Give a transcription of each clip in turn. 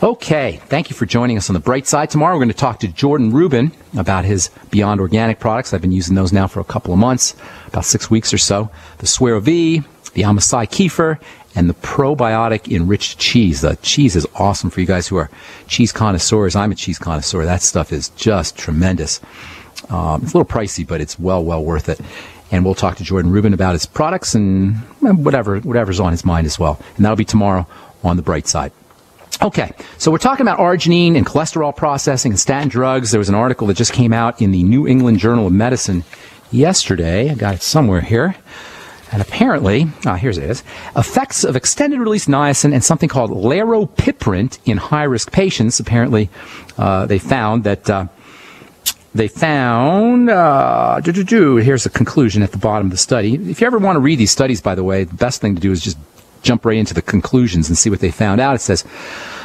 Okay, thank you for joining us on the bright side. Tomorrow we're going to talk to Jordan Rubin about his Beyond Organic products. I've been using those now for a couple of months, about 6 weeks or so. The Suero V, the Amasai Kefir, and the probiotic enriched cheese. The cheese is awesome for you guys who are cheese connoisseurs. I'm a cheese connoisseur. That stuff is just tremendous. It's a little pricey, but it's well worth it. And we'll talk to Jordan Rubin about his products and whatever's on his mind as well. And that'll be tomorrow on the bright side. Okay, so we're talking about arginine and cholesterol processing and statin drugs. There was an article that just came out in the New England Journal of Medicine yesterday. I got it somewhere here. And apparently, here it is, effects of extended-release niacin and something called laropipirant in high-risk patients. Apparently, they found that... here's the conclusion at the bottom of the study. If you ever want to read these studies, by the way, the best thing to do is just jump right into the conclusions and see what they found out. It says,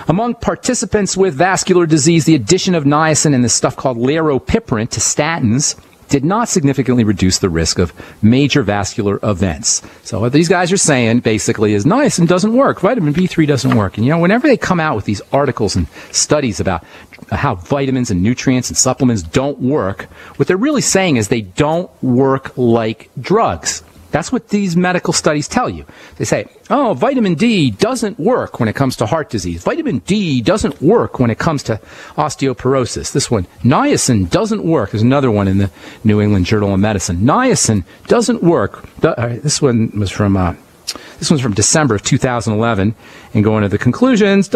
among participants with vascular disease, the addition of niacin and this stuff called laropipirant to statins did not significantly reduce the risk of major vascular events. So what these guys are saying, basically, is niacin doesn't work. Vitamin B3 doesn't work. And, whenever they come out with these articles and studies about how vitamins and nutrients and supplements don't work, what they're really saying is they don't work like drugs. That's what these medical studies tell you. They say, oh, vitamin D doesn't work when it comes to heart disease. Vitamin D doesn't work when it comes to osteoporosis. This one, niacin doesn't work. There's another one in the New England Journal of Medicine. Niacin doesn't work. This one's from December of 2011. And going to the conclusions,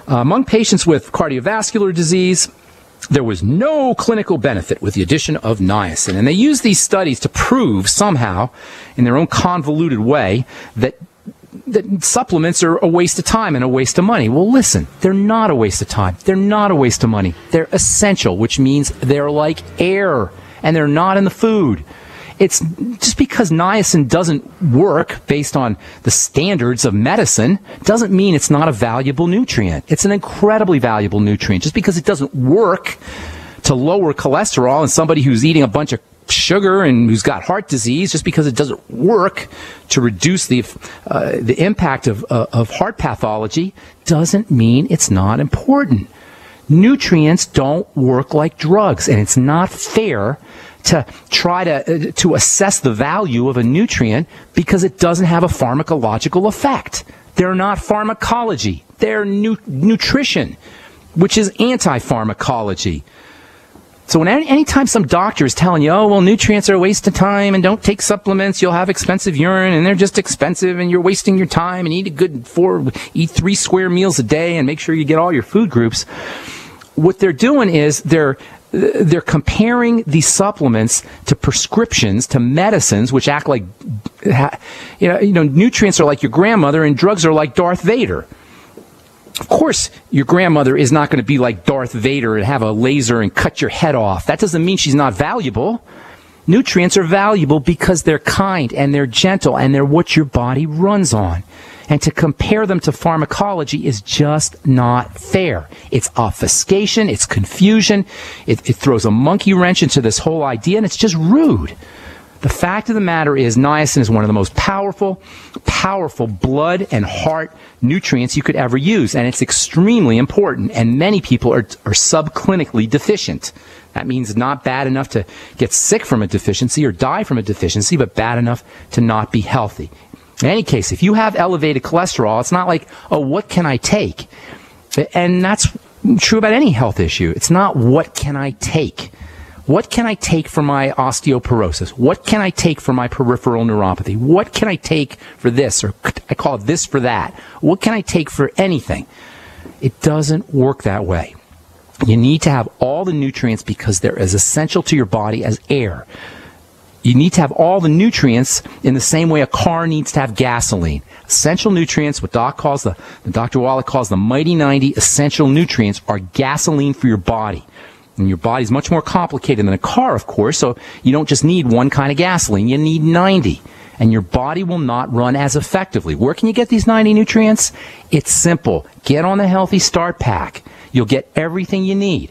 among patients with cardiovascular disease, there was no clinical benefit with the addition of niacin. And they use these studies to prove somehow, in their own convoluted way, that supplements are a waste of time and a waste of money. Well, listen, they're not a waste of time. They're not a waste of money. They're essential, which means they're like air, and they're not in the food. It's just because niacin doesn't work based on the standards of medicine doesn't mean it's not a valuable nutrient. It's an incredibly valuable nutrient. Just because it doesn't work to lower cholesterol in somebody who's eating a bunch of sugar and who's got heart disease, just because it doesn't work to reduce the impact of heart pathology, doesn't mean it's not important. Nutrients don't work like drugs, and it's not fair to try to assess the value of a nutrient because it doesn't have a pharmacological effect. They're not pharmacology. They're nutrition, which is anti-pharmacology. So anytime some doctor is telling you, oh, well, nutrients are a waste of time and don't take supplements, you'll have expensive urine and they're just expensive and you're wasting your time and eat 3 square meals a day and make sure you get all your food groups. What they're doing is they're comparing these supplements to prescriptions, to medicines, which act like, nutrients are like your grandmother and drugs are like Darth Vader. Of course, your grandmother is not going to be like Darth Vader and have a laser and cut your head off. That doesn't mean she's not valuable. Nutrients are valuable because they're kind and they're gentle and they're what your body runs on. And to compare them to pharmacology is just not fair. It's obfuscation, it's confusion, it throws a monkey wrench into this whole idea, and it's just rude. The fact of the matter is niacin is one of the most powerful blood and heart nutrients you could ever use, and it's extremely important, and many people are subclinically deficient. That means not bad enough to get sick from a deficiency or die from a deficiency, but bad enough to not be healthy. In any case, if you have elevated cholesterol, it's not like, oh, what can I take? And that's true about any health issue. It's not what can I take. What can I take for my osteoporosis? What can I take for my peripheral neuropathy? What can I take for this? Or I call it this for that. What can I take for anything? It doesn't work that way. You need to have all the nutrients because they're as essential to your body as air. You need to have all the nutrients in the same way a car needs to have gasoline. Essential nutrients, what Dr. Wallach calls the mighty 90 essential nutrients, are gasoline for your body. And your body's much more complicated than a car, of course, so you don't just need one kind of gasoline. You need 90. And your body will not run as effectively. Where can you get these 90 nutrients? It's simple. Get on the Healthy Start Pack. You'll get everything you need.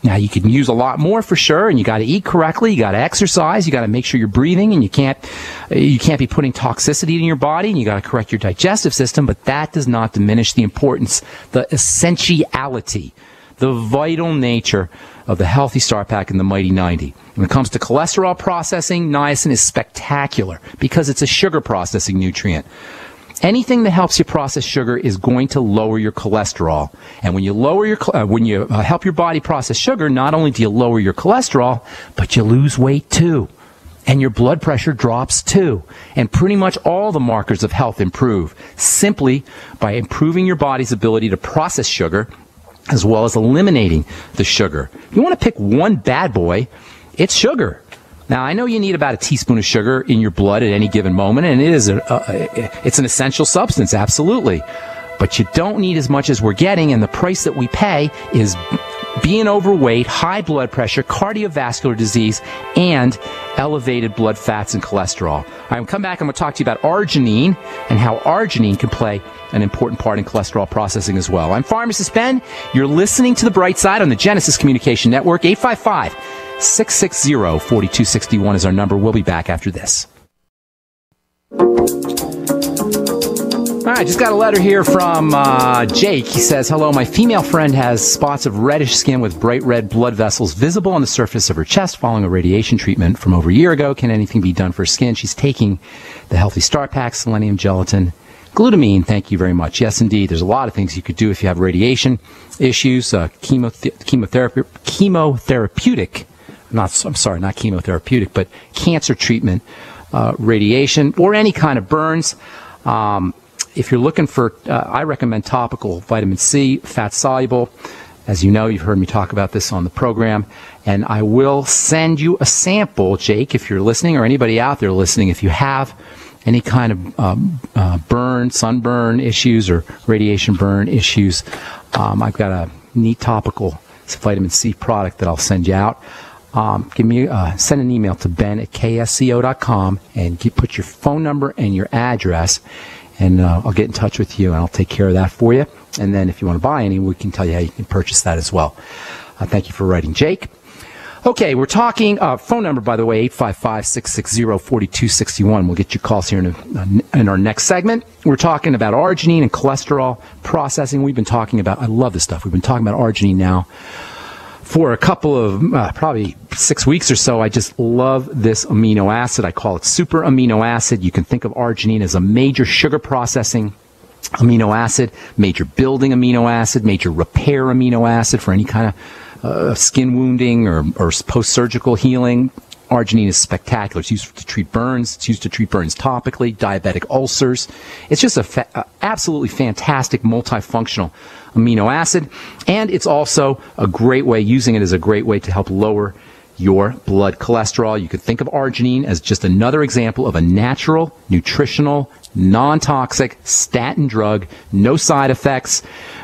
Now, you can use a lot more for sure, and you got to eat correctly, you got to exercise, you got to make sure you're breathing, and you can't be putting toxicity in your body, and you got to correct your digestive system, but that does not diminish the importance, the essentiality, the vital nature of the Healthy Start Pack and the Mighty 90. When it comes to cholesterol processing, niacin is spectacular because it's a sugar processing nutrient. Anything that helps you process sugar is going to lower your cholesterol. And when you help your body process sugar, not only do you lower your cholesterol, but you lose weight too. And your blood pressure drops too. And pretty much all the markers of health improve simply by improving your body's ability to process sugar as well as eliminating the sugar. If you want to pick one bad boy, it's sugar. Now, I know you need about a teaspoon of sugar in your blood at any given moment, and it's an essential substance, absolutely. But you don't need as much as we're getting, and the price that we pay is being overweight, high blood pressure, cardiovascular disease, and elevated blood fats and cholesterol. All right, come back, I'm going to talk to you about arginine and how arginine can play an important part in cholesterol processing as well. I'm Pharmacist Ben. You're listening to The Bright Side on the Genesis Communication Network. 855-660-4261 is our number. We'll be back after this. All right, just got a letter here from Jake. He says, hello, my female friend has spots of reddish skin with bright red blood vessels visible on the surface of her chest following a radiation treatment from over a year ago. Can anything be done for her skin? She's taking the Healthy Start Pack, selenium gelatin, glutamine. Thank you very much. Yes, indeed. There's a lot of things you could do if you have radiation issues, not chemotherapeutic, but cancer treatment, radiation, or any kind of burns. If you're looking for, I recommend topical vitamin C, fat soluble. As you know, you've heard me talk about this on the program. And I will send you a sample, Jake, if you're listening, or anybody out there listening, if you have any kind of sunburn issues or radiation burn issues. I've got a neat topical vitamin C product that I'll send you out. Send an email to ben@ksco.com and put your phone number and your address, and I'll get in touch with you and I'll take care of that for you. And then if you want to buy any, we can tell you how you can purchase that as well. Thank you for writing, Jake. Okay, we're talking, phone number, by the way, 855-660-4261. We'll get your calls here in our next segment. We're talking about arginine and cholesterol processing. We've been talking about, I love this stuff. We've been talking about arginine now for a couple of, probably 6 weeks or so. I just love this amino acid. I call it super amino acid. You can think of arginine as a major sugar processing amino acid, major building amino acid, major repair amino acid for any kind of skin wounding or post-surgical healing. Arginine is spectacular. It's used to treat burns. It's used to treat burns topically, diabetic ulcers. It's just a absolutely fantastic multifunctional amino acid. And it's also a great way, using it as a great way to help lower your blood cholesterol. You could think of arginine as just another example of a natural, nutritional, non-toxic statin drug, no side effects,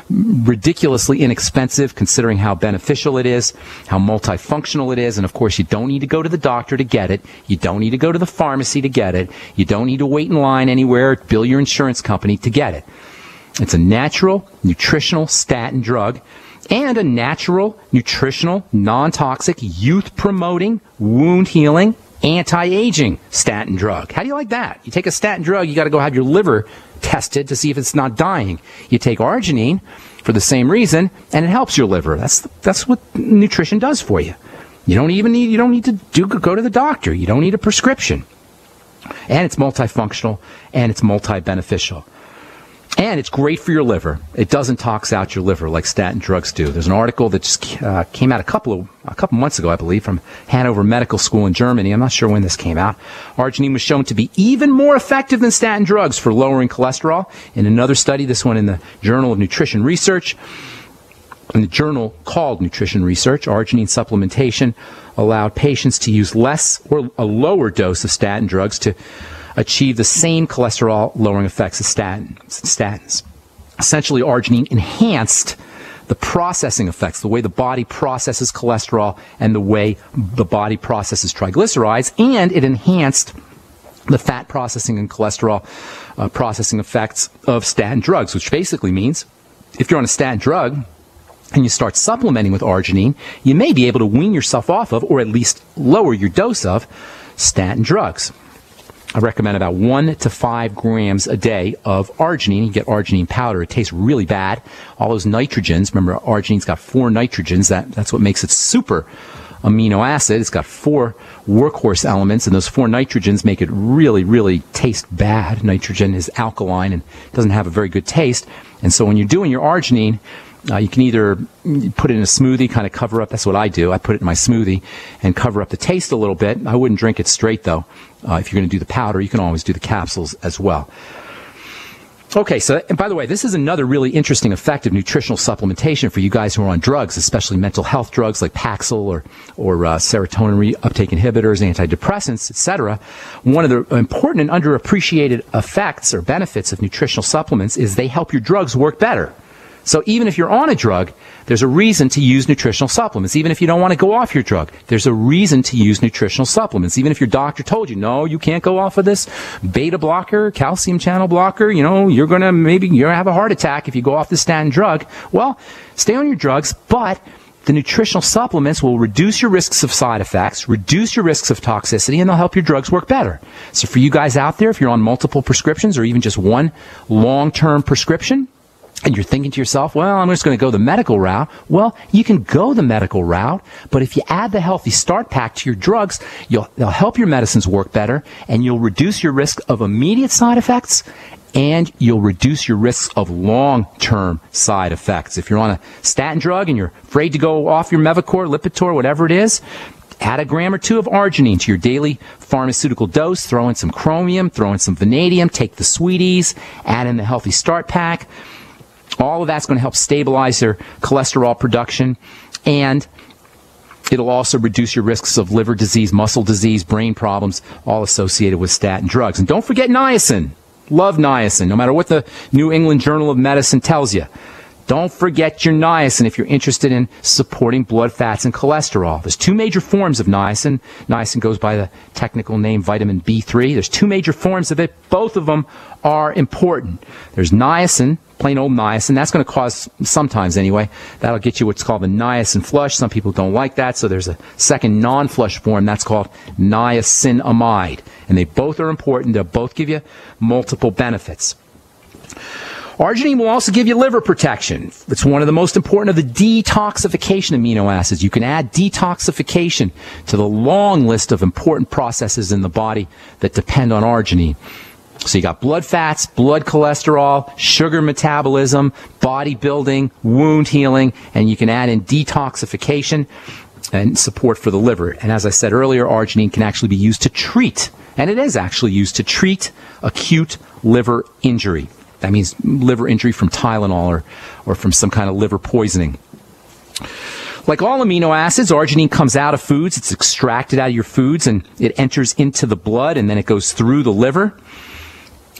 ridiculously inexpensive considering how beneficial it is, how multifunctional it is, and of course you don't need to go to the doctor to get it. You don't need to go to the pharmacy to get it. You don't need to wait in line anywhere, bill your insurance company to get it. It's a natural, nutritional statin drug and a natural, nutritional, non-toxic, youth-promoting, wound-healing, anti-aging statin drug. How do you like that? You take a statin drug, you got to go have your liver tested to see if it's not dying. You take arginine for the same reason, and it helps your liver. That's what nutrition does for you. You don't need to go to the doctor. You don't need a prescription. And it's multifunctional, and it's multi-beneficial. And it's great for your liver. It doesn't tox out your liver like statin drugs do. There's an article that just came out a couple months ago, I believe, from Hanover Medical School in Germany. I'm not sure when this came out. Arginine was shown to be even more effective than statin drugs for lowering cholesterol. In another study, this one in the Journal of Nutrition Research, in the journal called Nutrition Research, arginine supplementation allowed patients to use less or a lower dose of statin drugs to achieve the same cholesterol-lowering effects as statins. Essentially, arginine enhanced the processing effects, the way the body processes cholesterol and the way the body processes triglycerides, and it enhanced the fat processing and cholesterol processing effects of statin drugs, which basically means if you're on a statin drug, and you start supplementing with arginine, you may be able to wean yourself off of, or at least lower your dose of, statin drugs. I recommend about 1 to 5 grams a day of arginine. You get arginine powder. It tastes really bad. All those nitrogens, remember arginine's got 4 nitrogens. That's what makes it super amino acid. It's got 4 workhorse elements, and those 4 nitrogens make it really, really taste bad. Nitrogen is alkaline and doesn't have a very good taste. And so when you're doing your arginine, you can either put it in a smoothie, kind of cover up. That's what I do. I put it in my smoothie and cover up the taste a little bit. I wouldn't drink it straight, though. If you're going to do the powder, you can always do the capsules as well. Okay, so, and by the way, this is another really interesting effect of nutritional supplementation for you guys who are on drugs, especially mental health drugs like Paxil or serotonin reuptake inhibitors, antidepressants, etc. One of the important and underappreciated effects or benefits of nutritional supplements is they help your drugs work better. So even if you're on a drug, there's a reason to use nutritional supplements. Even if you don't want to go off your drug, there's a reason to use nutritional supplements. Even if your doctor told you, no, you can't go off of this beta blocker, calcium channel blocker, you're going to have a heart attack if you go off this statin drug. Well, stay on your drugs, but the nutritional supplements will reduce your risks of side effects, reduce your risks of toxicity, and they'll help your drugs work better. So for you guys out there, if you're on multiple prescriptions or even just one long-term prescription, and you're thinking to yourself, well, I'm just going to go the medical route. Well, you can go the medical route, but if you add the Healthy Start Pack to your drugs, they'll help your medicines work better, and you'll reduce your risk of immediate side effects, and you'll reduce your risks of long-term side effects. If you're on a statin drug and you're afraid to go off your Mevacor, Lipitor, whatever it is, add a gram or 2 of arginine to your daily pharmaceutical dose, throw in some chromium, throw in some vanadium, take the sweeties, add in the Healthy Start Pack. All of that's going to help stabilize their cholesterol production, and it'll also reduce your risks of liver disease, muscle disease, brain problems, all associated with statin drugs. And don't forget niacin. Love niacin, no matter what the New England Journal of Medicine tells you. Don't forget your niacin if you're interested in supporting blood fats and cholesterol. There's 2 major forms of niacin. Niacin goes by the technical name vitamin B3. There's 2 major forms of it. Both of them are important. There's niacin, plain old niacin. That's going to cause, sometimes anyway, that'll get you what's called the niacin flush. Some people don't like that, so there's a second non-flush form. That's called niacinamide. And they both are important. They'll both give you multiple benefits. Arginine will also give you liver protection. It's one of the most important of the detoxification amino acids. You can add detoxification to the long list of important processes in the body that depend on arginine. So you got blood fats, blood cholesterol, sugar metabolism, bodybuilding, wound healing, and you can add in detoxification and support for the liver. And as I said earlier, arginine can actually be used to treat, and it is actually used to treat acute liver injury. That means liver injury from Tylenol or from some kind of liver poisoning. Like all amino acids, arginine comes out of foods. It's extracted out of your foods, and it enters into the blood, and then it goes through the liver.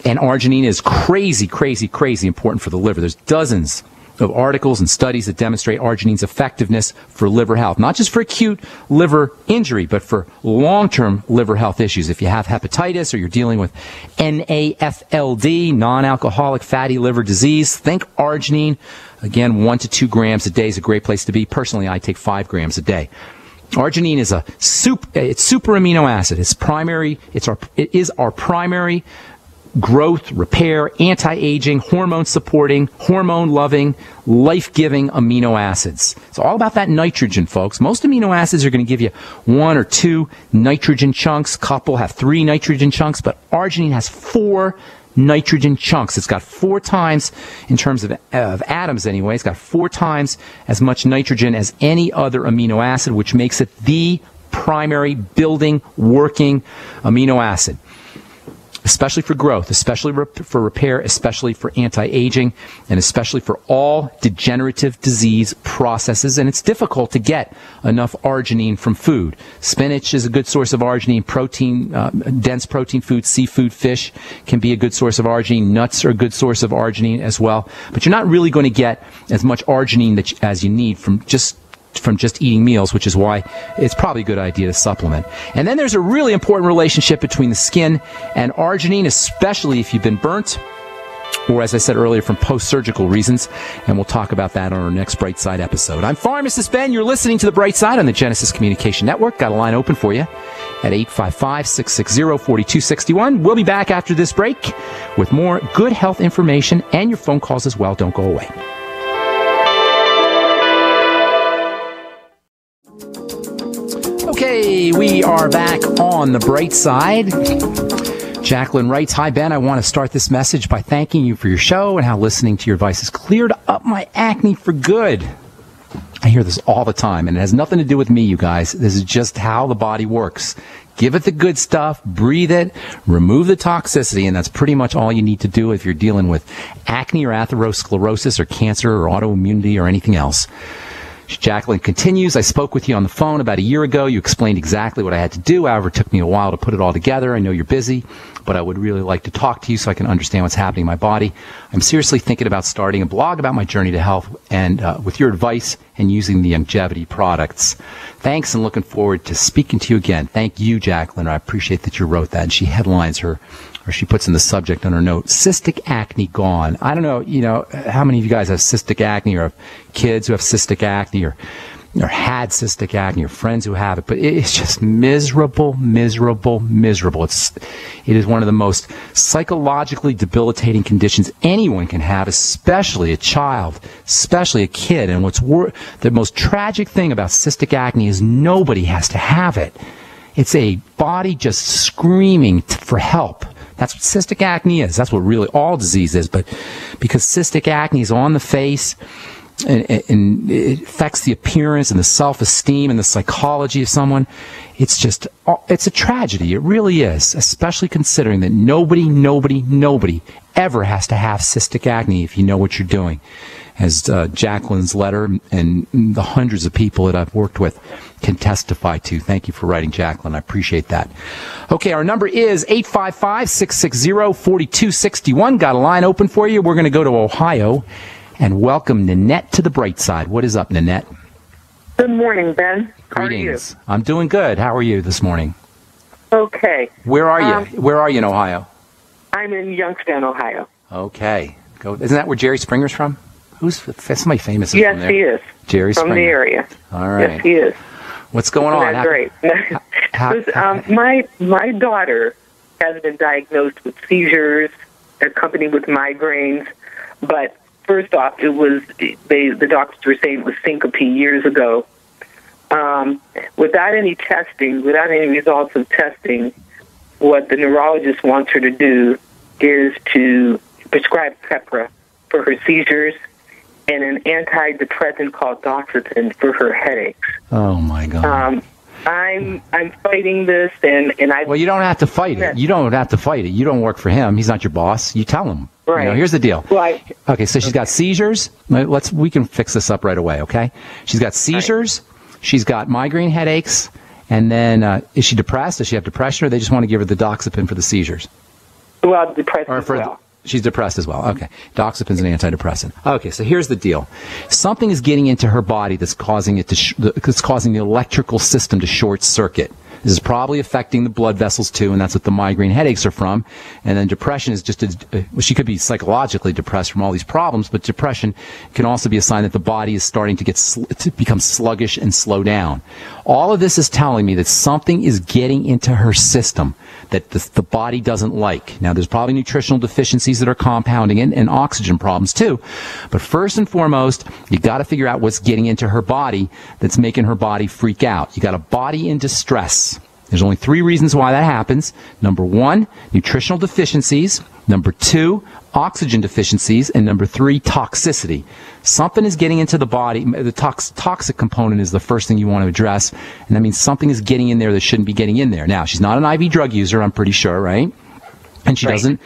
And arginine is crazy, crazy, crazy important for the liver. There's dozens of articles and studies that demonstrate arginine's effectiveness for liver health, not just for acute liver injury, but for long-term liver health issues. If you have hepatitis or you're dealing with NAFLD, non-alcoholic fatty liver disease, think arginine. Again, 1 to 2 grams a day is a great place to be. Personally, I take 5 grams a day. Arginine is it's super amino acid. It is our primary growth, repair, anti-aging, hormone-supporting, hormone-loving, life-giving amino acids. It's all about that nitrogen, folks. Most amino acids are going to give you 1 or 2 nitrogen chunks. A couple have 3 nitrogen chunks, but arginine has 4 nitrogen chunks. It's got 4 times, in terms of atoms anyway, it's got 4 times as much nitrogen as any other amino acid, which makes it the primary building, working amino acid. Especially for growth, especially for repair, especially for anti-aging, and especially for all degenerative disease processes. And it's difficult to get enough arginine from food. Spinach is a good source of arginine. Protein, dense protein foods, seafood, fish can be a good source of arginine. Nuts are a good source of arginine as well. But you're not really going to get as much arginine as you need from just eating meals, which is why it's probably a good idea to supplement. And then there's a really important relationship between the skin and arginine, especially if you've been burnt or as I said earlier, from post-surgical reasons, and we'll talk about that on our next Bright Side episode. I'm Pharmacist Ben. You're listening to The Bright Side on the Genesis Communication Network. Got a line open for you at 855-660-4261. We'll be back after this break with more good health information and your phone calls as well. Don't go away. Okay, we are back on The Bright Side. Jacqueline writes, "Hi, Ben. I want to start this message by thanking you for your show and how listening to your advice has cleared up my acne for good." I hear this all the time, and it has nothing to do with me, you guys. This is just how the body works. Give it the good stuff, breathe it, remove the toxicity, and that's pretty much all you need to do if you're dealing with acne or atherosclerosis or cancer or autoimmunity or anything else. Jacqueline continues, "I spoke with you on the phone about a year ago. You explained exactly what I had to do. However, it took me a while to put it all together. I know you're busy, but I would really like to talk to you so I can understand what's happening in my body. I'm seriously thinking about starting a blog about my journey to health and with your advice and using the longevity products. Thanks, and looking forward to speaking to you again." Thank you, Jacqueline. I appreciate that you wrote that. And she headlines her, or she puts in the subject on her note, "Cystic acne gone." I don't know, how many of you guys have cystic acne or have kids who have cystic acne or had cystic acne or friends who have it, but it's just miserable, miserable, miserable. It is one of the most psychologically debilitating conditions anyone can have, especially a child, especially a kid. And the most tragic thing about cystic acne is nobody has to have it. It's a body just screaming for help. That's what cystic acne is. That's what really all disease is. But because cystic acne is on the face, and it affects the appearance and the self-esteem and the psychology of someone, it's a tragedy. It really is, especially considering that nobody ever has to have cystic acne if you know what you're doing. As Jacqueline's letter and the hundreds of people that I've worked with can testify to. Thank you for writing, Jacqueline. I appreciate that. Okay, our number is 855-660-4261. Got a line open for you. We're going to go to Ohio and welcome Nanette to the Bright Side. What is up, Nanette? Good morning, Ben. How Greetings. are you? I'm doing good. How are you this morning? Okay. Where are you? Where are you in Ohio? I'm in Youngstown, Ohio. Okay. Isn't that where Jerry Springer's from? Who's somebody famous? Yes, from there? he is. Jerry from Springer. the area. All right. Yes, he is. What's going on? That's great. My daughter has been diagnosed with seizures, accompanied with migraines. But first off, the doctors were saying it was syncope years ago. Without any testing, without any results of testing, what the neurologist wants her to do is to prescribe Keppra for her seizures and an antidepressant called Doxepin for her headaches. Oh my God! I'm fighting this, and I. Well, you don't have to fight it. You don't have to fight it. You don't work for him. He's not your boss. You tell him. Right. Here's the deal. Right. Okay, so she's got seizures. We can fix this up right away. Okay, she's got seizures. Right. She's got migraine headaches, and then is she depressed? Does she have depression, or they just want to give her the Doxepin for the seizures? Well, depressed as well. She's depressed as well. Okay. Doxepin's an antidepressant. Okay, so here's the deal. Something is getting into her body that's causing that's causing the electrical system to short circuit. This is probably affecting the blood vessels too, and that's what the migraine headaches are from. And then depression is just she could be psychologically depressed from all these problems, but depression can also be a sign that the body is starting to become sluggish and slow down. All of this is telling me that something is getting into her system that the body doesn't like. Now, there's probably nutritional deficiencies that are compounding it and oxygen problems too. But first and foremost, you got to figure out what's getting into her body that's making her body freak out. You got a body in distress. There's only 3 reasons why that happens. Number 1, nutritional deficiencies. Number 2, oxygen deficiencies. And number 3, toxicity. Something is getting into the body. The toxic component is the first thing you want to address. And that means something is getting in there that shouldn't be getting in there. Now, she's not an IV drug user, I'm pretty sure, right? And she doesn't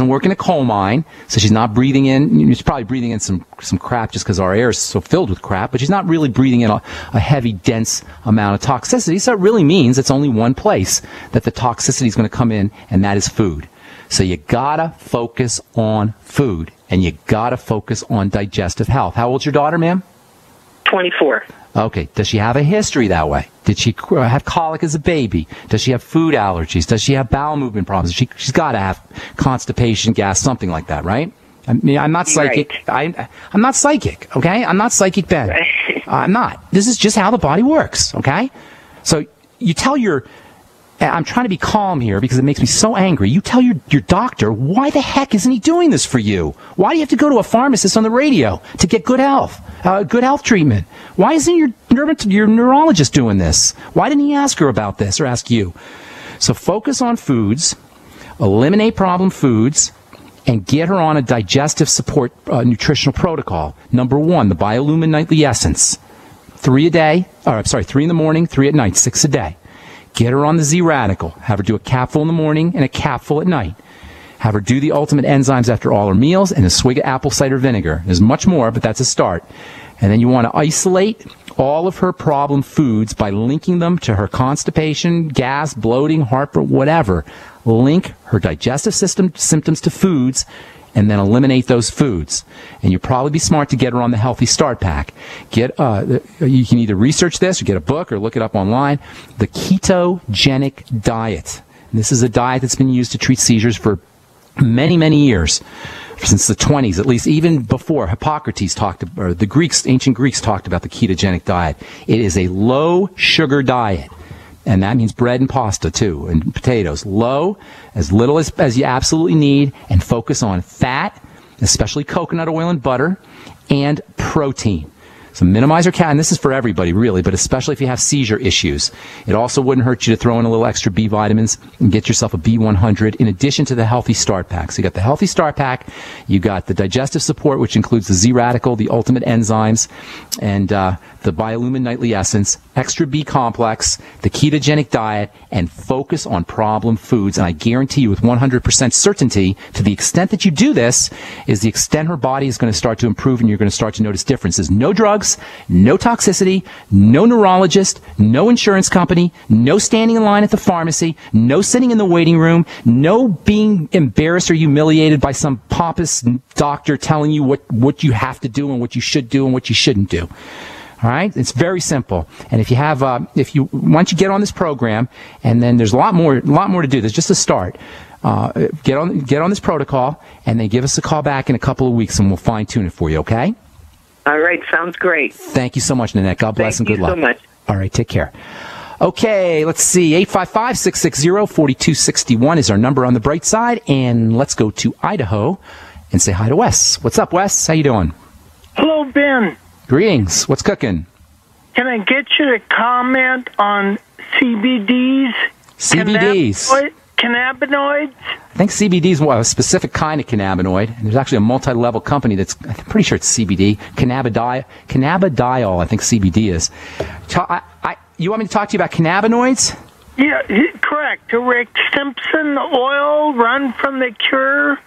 work in a coal mine, so she's not breathing in. She's probably breathing in some crap just because our air is so filled with crap, but she's not really breathing in a heavy, dense amount of toxicity. So it really means it's only one place that the toxicity is going to come in, and that is food. So you gotta focus on food, and you gotta focus on digestive health. How old's your daughter, ma'am? 24. Okay. Does she have a history that way? Did she have colic as a baby? Does she have food allergies? Does she have bowel movement problems? She's got to have constipation, gas, something like that, right? I mean, I'm not psychic. Right. I'm not psychic, okay? I'm not psychic, Ben. Right. I'm not. This is just how the body works, okay? So you tell your... I'm trying to be calm here because it makes me so angry. You tell your doctor, why the heck isn't he doing this for you? Why do you have to go to a pharmacist on the radio to get good health treatment? Why isn't your neurologist doing this? Why didn't he ask her about this or ask you? So focus on foods, eliminate problem foods, and get her on a digestive support nutritional protocol. Number 1, the Biolumin Nightly Essence. 3 in the morning, 3 at night, 6 a day. Get her on the Z-Radical. Have her do a capful in the morning and a capful at night. Have her do the ultimate enzymes after all her meals and a swig of apple cider vinegar. There's much more, but that's a start. And then you want to isolate all of her problem foods by linking them to her constipation, gas, bloating, heartburn, whatever. Link her digestive system symptoms to foods and then eliminate those foods. And you'll probably be smart to get her on the Healthy Start Pack. You can either research this or get a book or look it up online. The ketogenic diet. And this is a diet that's been used to treat seizures for many, many years. Since the 20s, at least, even before Hippocrates ancient Greeks talked about the ketogenic diet. It is a low sugar diet. And that means bread and pasta, too, and potatoes. Low, as little as you absolutely need, and focus on fat, especially coconut oil and butter, and protein. So minimize your calories, and this is for everybody, really, but especially if you have seizure issues. It also wouldn't hurt you to throw in a little extra B vitamins and get yourself a B100 in addition to the Healthy Start Pack. So you got the Healthy Start Pack, you got the digestive support, which includes the Z-Radical, the ultimate enzymes, and the Biolumin Nightly Essence, extra B complex, the ketogenic diet, and focus on problem foods. And I guarantee you with 100% certainty, to the extent that you do this, is the extent her body is going to start to improve and you're going to start to notice differences. No drugs, no toxicity, no neurologist, no insurance company, no standing in line at the pharmacy, no sitting in the waiting room, no being embarrassed or humiliated by some pompous doctor telling you what you have to do and what you should do and what you shouldn't do. All right, it's very simple. And if you have, once you get on this program, and then there's a lot more to do. There's just a start. Get on this protocol, and then give us a call back in a couple of weeks, and we'll fine tune it for you. Okay? All right, sounds great. Thank you so much, Nanette. God bless and good luck. Thank you so much. All right, take care. Okay, let's see. 855-660-4261 is our number on the bright side, and let's go to Idaho and say hi to Wes. What's up, Wes? How you doing? Hello, Ben. Greetings. What's cooking? Can I get you to comment on CBDs? CBDs. Cannabinoids? I think CBD is a specific kind of cannabinoid. And there's actually a multi-level company I'm pretty sure it's CBD. Cannabidiol, I think CBD is. You want me to talk to you about cannabinoids? Yeah, correct. Rick Simpson oil, run from the cure.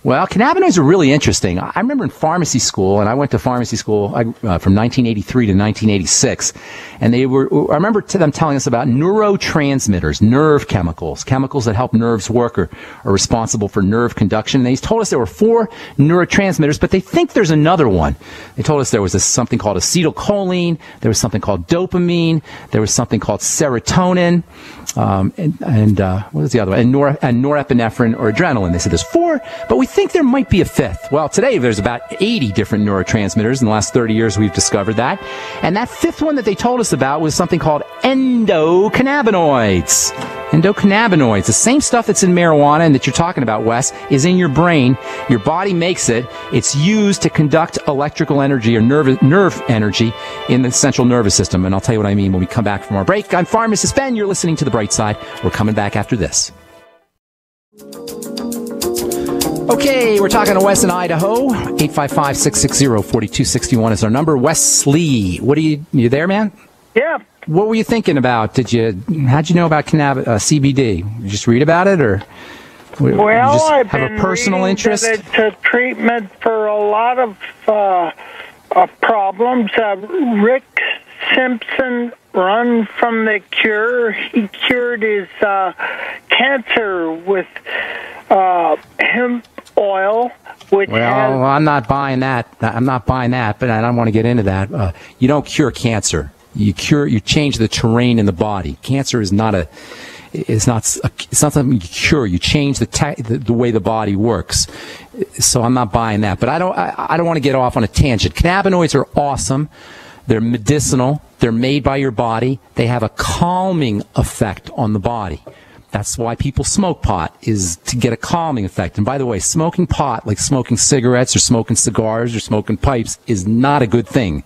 Well, cannabinoids are really interesting. I remember in pharmacy school, and I went to pharmacy school from 1983 to 1986, and I remember them telling us about neurotransmitters, nerve chemicals that help nerves work or are responsible for nerve conduction. And they told us there were 4 neurotransmitters, but they think there's another one. They told us there was something called acetylcholine, there was something called dopamine, there was something called serotonin, and what was the other one? And norepinephrine or adrenaline. They said there's 4, but we think there might be a 5th. Well, today there's about 80 different neurotransmitters. In the last 30 years, we've discovered that. And that 5th one that they told us about was something called endocannabinoids. Endocannabinoids, the same stuff that's in marijuana and that you're talking about, Wes, is in your brain. Your body makes it. It's used to conduct electrical energy or nerve energy in the central nervous system. And I'll tell you what I mean when we come back from our break. I'm Pharmacist Ben. You're listening to The Bright Side. We're coming back after this. Okay, we're talking to Wes in Idaho. 855-660-4261 is our number. Wesley, you there, man? Yeah. What were you thinking about? How'd you know about CBD? You just read about it, or well, you just I've have been a personal interest? That it's a treatment for a lot of problems. Rick Simpson, run from the cure. He cured his cancer with hemp oil, which I'm not buying that. But I don't want to get into that. You don't cure cancer. You change the terrain in the body. Cancer is not it's not something you cure. You change the way the body works. So I'm not buying that. But I don't want to get off on a tangent. Cannabinoids are awesome. They're medicinal. They're made by your body. They have a calming effect on the body. That's why people smoke pot, is to get a calming effect. And by the way, smoking pot, like smoking cigarettes or smoking cigars or smoking pipes, is not a good thing.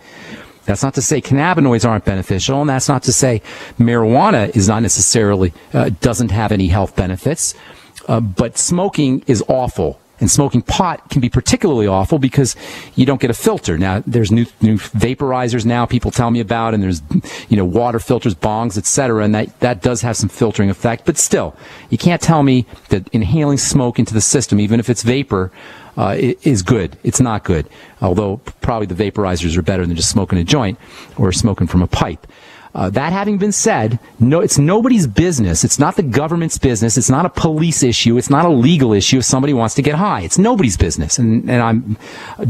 That's not to say cannabinoids aren't beneficial, and that's not to say marijuana is not necessarily, doesn't have any health benefits. But smoking is awful. And smoking pot can be particularly awful because you don't get a filter. Now, there's new vaporizers now people tell me about, and there's, water filters, bongs, etc., and that does have some filtering effect. But still, you can't tell me that inhaling smoke into the system, even if it's vapor, is good. It's not good. Although probably the vaporizers are better than just smoking a joint or smoking from a pipe. That having been said, no, it's nobody's business. It's not the government's business. It's not a police issue. It's not a legal issue if somebody wants to get high. It's nobody's business. And I'm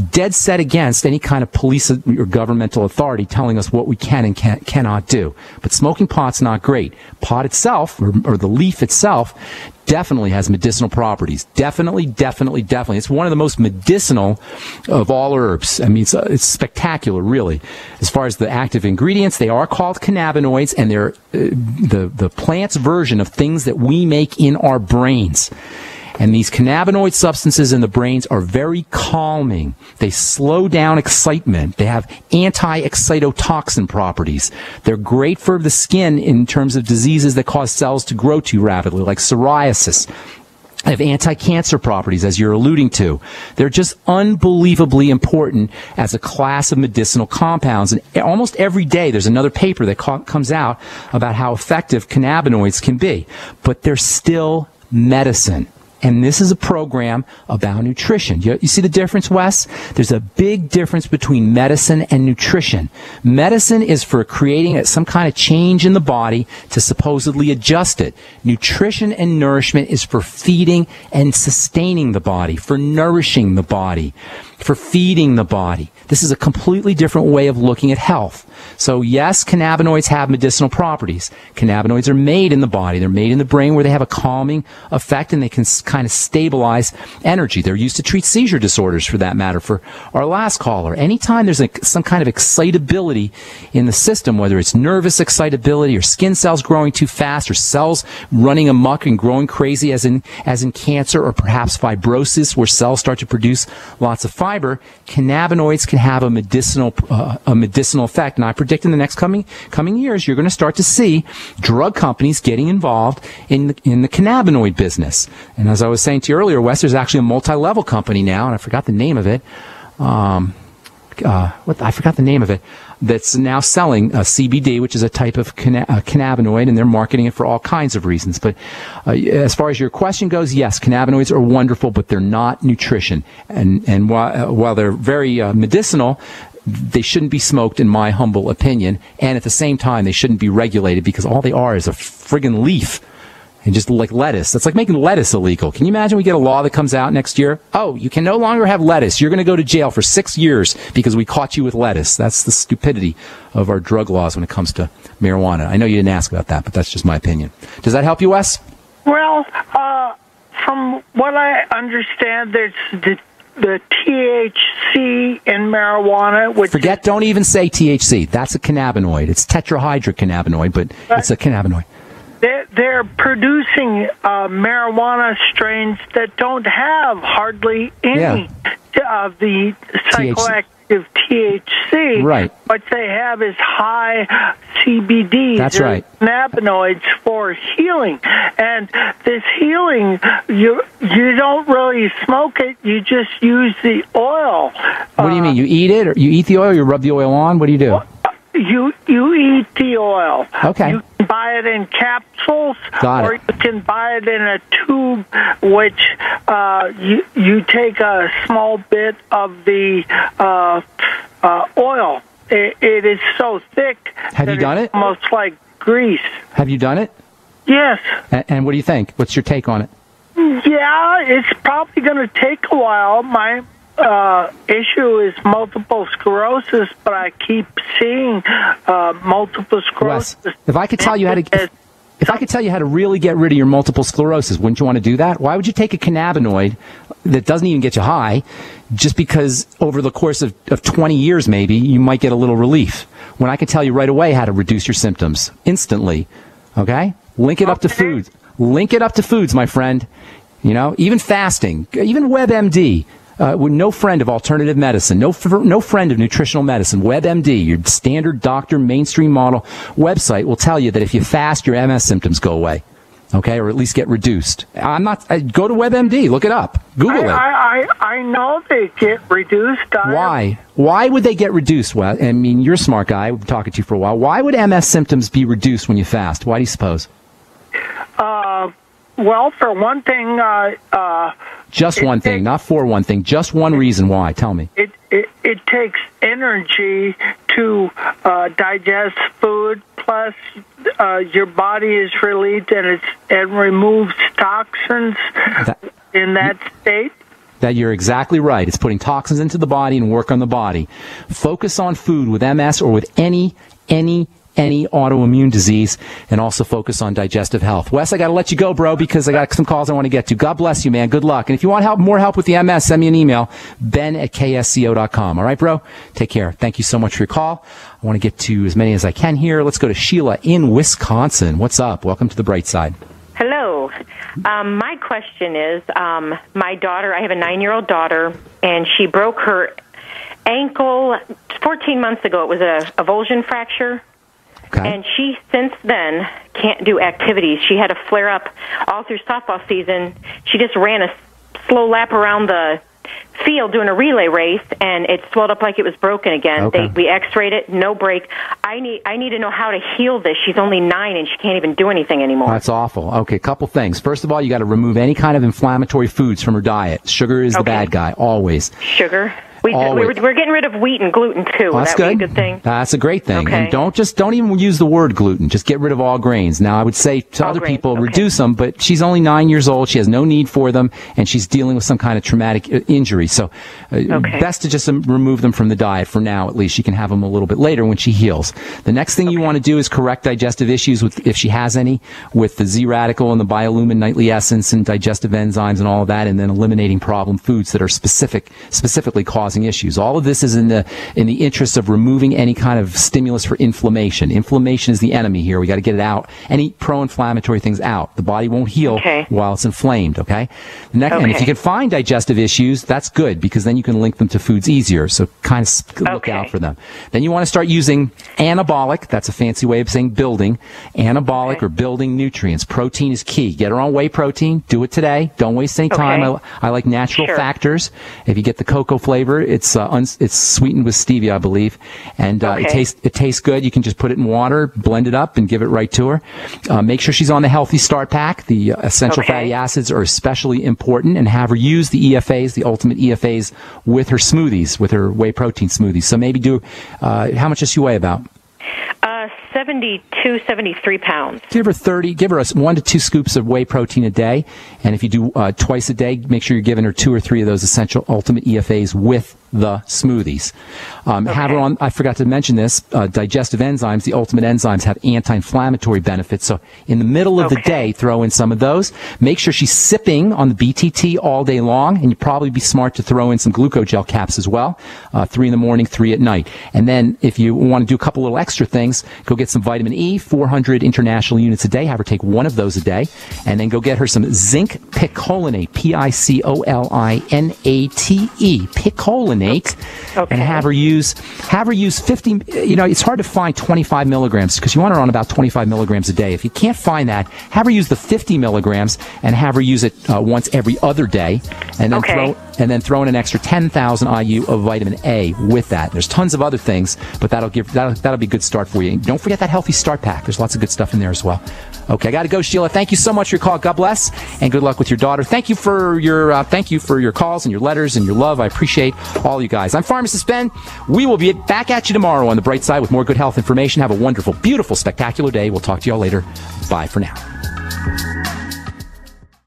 dead set against any kind of police or governmental authority telling us what we can and cannot do. But smoking pot's not great. Pot itself, or the leaf itself, definitely has medicinal properties. Definitely. It's one of the most medicinal of all herbs. I mean, it's spectacular, really. As far as the active ingredients, they are called cannabinoids, and they're the plant's version of things that we make in our brains. And these cannabinoid substances in the brains are very calming. They slow down excitement. They have anti-excitotoxin properties. They're great for the skin in terms of diseases that cause cells to grow too rapidly, like psoriasis. They have anti-cancer properties, as you're alluding to. They're just unbelievably important as a class of medicinal compounds. And almost every day there's another paper that comes out about how effective cannabinoids can be. But they're still medicine. And this is a program about nutrition. You see the difference, Wes? There's a big difference between medicine and nutrition. Medicine is for creating some kind of change in the body to supposedly adjust it. Nutrition and nourishment is for feeding and sustaining the body, for nourishing the body, for feeding the body. This is a completely different way of looking at health. So yes, cannabinoids have medicinal properties. Cannabinoids are made in the body. They're made in the brain where they have a calming effect, and they can kind of stabilize energy. They're used to treat seizure disorders, for that matter, for our last caller. Anytime there's some kind of excitability in the system, whether it's nervous excitability or skin cells growing too fast or cells running amok and growing crazy as in cancer, or perhaps fibrosis where cells start to produce lots of fiber, cannabinoids can have a medicinal effect. And I predict in the next coming years, you're going to start to see drug companies getting involved in the cannabinoid business. And as I was saying to you earlier, Wes, there's actually a multi-level company now, and I forgot the name of it. I forgot the name of it. That's now selling CBD, which is a type of cannabinoid, and they're marketing it for all kinds of reasons. But as far as your question goes, yes, cannabinoids are wonderful, but they're not nutrition. And while they're very medicinal, they shouldn't be smoked, in my humble opinion. And at the same time, they shouldn't be regulated, because all they are is a friggin' leaf. And just like lettuce. That's like making lettuce illegal. Can you imagine we get a law that comes out next year? Oh, you can no longer have lettuce. You're going to go to jail for 6 years because we caught you with lettuce. That's the stupidity of our drug laws when it comes to marijuana. I know you didn't ask about that, but that's just my opinion. Does that help you, Wes? Well, from what I understand, there's the THC in marijuana. Which don't even say THC. That's a cannabinoid. It's tetrahydrocannabinoid, but it's a cannabinoid. They're producing marijuana strains that don't have hardly any of the psychoactive THC. Right. What they have is high CBD. That's right. Cannabinoids for healing. And this healing, you don't really smoke it. You just use the oil. What do you mean? You eat it? Or you eat the oil? You rub the oil on? What do you do? You eat the oil. Okay. You can buy it in capsules, Got or it. you can buy it in a tube, which you take a small bit of the oil. It is so thick. Have you done it? Almost like grease. Have you done it? Yes. And what do you think? What's your take on it? Yeah, it's probably going to take a while. My issue is multiple sclerosis, but I keep seeing multiple sclerosis. Wes, if I could tell you how to If I could tell you how to really get rid of your multiple sclerosis, wouldn't you want to do that? Why would you take a cannabinoid that doesn't even get you high just because over the course of 20 years maybe you might get a little relief when I could tell you right away how to reduce your symptoms instantly? Okay? Link it up to foods. Link it up to foods, my friend. You know, even fasting, even WebMD. No friend of alternative medicine, no friend of nutritional medicine. WebMD, your standard doctor, mainstream model website will tell you that if you fast, your MS symptoms go away. Okay, or at least get reduced. Go to WebMD, look it up, Google it. I know they get reduced. Why? Why would they get reduced? Well, I mean, you're a smart guy. I've been talking to you for a while. Why would MS symptoms be reduced when you fast? Why do you suppose? Well, for one thing, just one thing, not for one thing. Just one reason why. Tell me. It takes energy to digest food. Plus, your body is relieved and removes toxins in that state. That you're exactly right. It's putting toxins into the body and work on the body. Focus on food with MS or with any autoimmune disease, and also focus on digestive health. Wes, I got to let you go, bro, because I got some calls I want to get to. God bless you, man. Good luck. And if you want more help with the MS, send me an email, ben@ksco.com. All right, bro? Take care. Thank you so much for your call. I want to get to as many as I can here. Let's go to Sheila in Wisconsin. What's up? Welcome to the bright side. Hello. My question is, my daughter, I have a 9-year-old daughter, and she broke her ankle 14 months ago. It was a avulsion fracture. Okay. And she, since then, can't do activities. She had a flare-up all through softball season. She just ran a slow lap around the field doing a relay race, and it swelled up like it was broken again. Okay. We x-rayed it, no break. I need to know how to heal this. She's only 9, and she can't even do anything anymore. That's awful. Okay, couple things. First of all, you got to remove any kind of inflammatory foods from her diet. Sugar is the bad guy, always. Sugar? We're getting rid of wheat and gluten, too. Well, that's Would that good. be a good thing? That's a great thing. Okay. And don't even use the word gluten. Just get rid of all grains. Now, I would say to other people, reduce them, but she's only 9 years old. She has no need for them, and she's dealing with some kind of traumatic injury. So best to just remove them from the diet for now, at least. She can have them a little bit later when she heals. The next thing you want to do is correct digestive issues, if she has any, with the Z-radical and the biolumin nightly essence and digestive enzymes and all of that, and then eliminating problem foods that are specifically causing issues. All of this is in the interest of removing any kind of stimulus for inflammation. Inflammation is the enemy here. We got to get it out. Any pro-inflammatory things out. The body won't heal while it's inflamed. Okay. And if you can find digestive issues, that's good, because then you can link them to foods easier. So kind of look out for them. Then you want to start using anabolic. That's a fancy way of saying building. Anabolic or building nutrients. Protein is key. Get her on whey protein. Do it today. Don't waste any time. I like natural factors. If you get the cocoa flavor, it's sweetened with stevia, I believe, and it tastes good. You can just put it in water, blend it up, and give it right to her. Make sure she's on the Healthy Start Pack. The essential fatty acids are especially important, and have her use the EFAs, the ultimate EFAs, with her smoothies, with her whey protein smoothies. So maybe how much does she weigh about? 72, 73 pounds. Give her 1 to 2 scoops of whey protein a day. And if you do twice a day, make sure you're giving her 2 or 3 of those essential ultimate EFAs with the smoothies. Have her on, I forgot to mention this, digestive enzymes. The ultimate enzymes have anti-inflammatory benefits. So in the middle of the day, throw in some of those. Make sure she's sipping on the BTT all day long, and you'd probably be smart to throw in some glucogel caps as well. 3 in the morning, 3 at night. And then if you want to do a couple little extra things, go get some vitamin E, 400 international units a day. Have her take 1 of those a day. And then go get her some zinc picolinate, Picolinate, picolinate. And have her use 50, it's hard to find 25 milligrams, because you want her on about 25 milligrams a day. If you can't find that, have her use the 50 milligrams and have her use it once every other day, and then throw in an extra 10,000 IU of vitamin A with that. There's tons of other things, but that'll be a good start for you. And don't forget that Healthy Start Pack. There's lots of good stuff in there as well. Okay, I got to go, Sheila. Thank you so much for your call. God bless, and good luck with your daughter. Thank you for your calls and your letters and your love. I appreciate all you guys. I'm Pharmacist Ben. We will be back at you tomorrow on the bright side with more good health information. Have a wonderful, beautiful, spectacular day. We'll talk to you all later. Bye for now.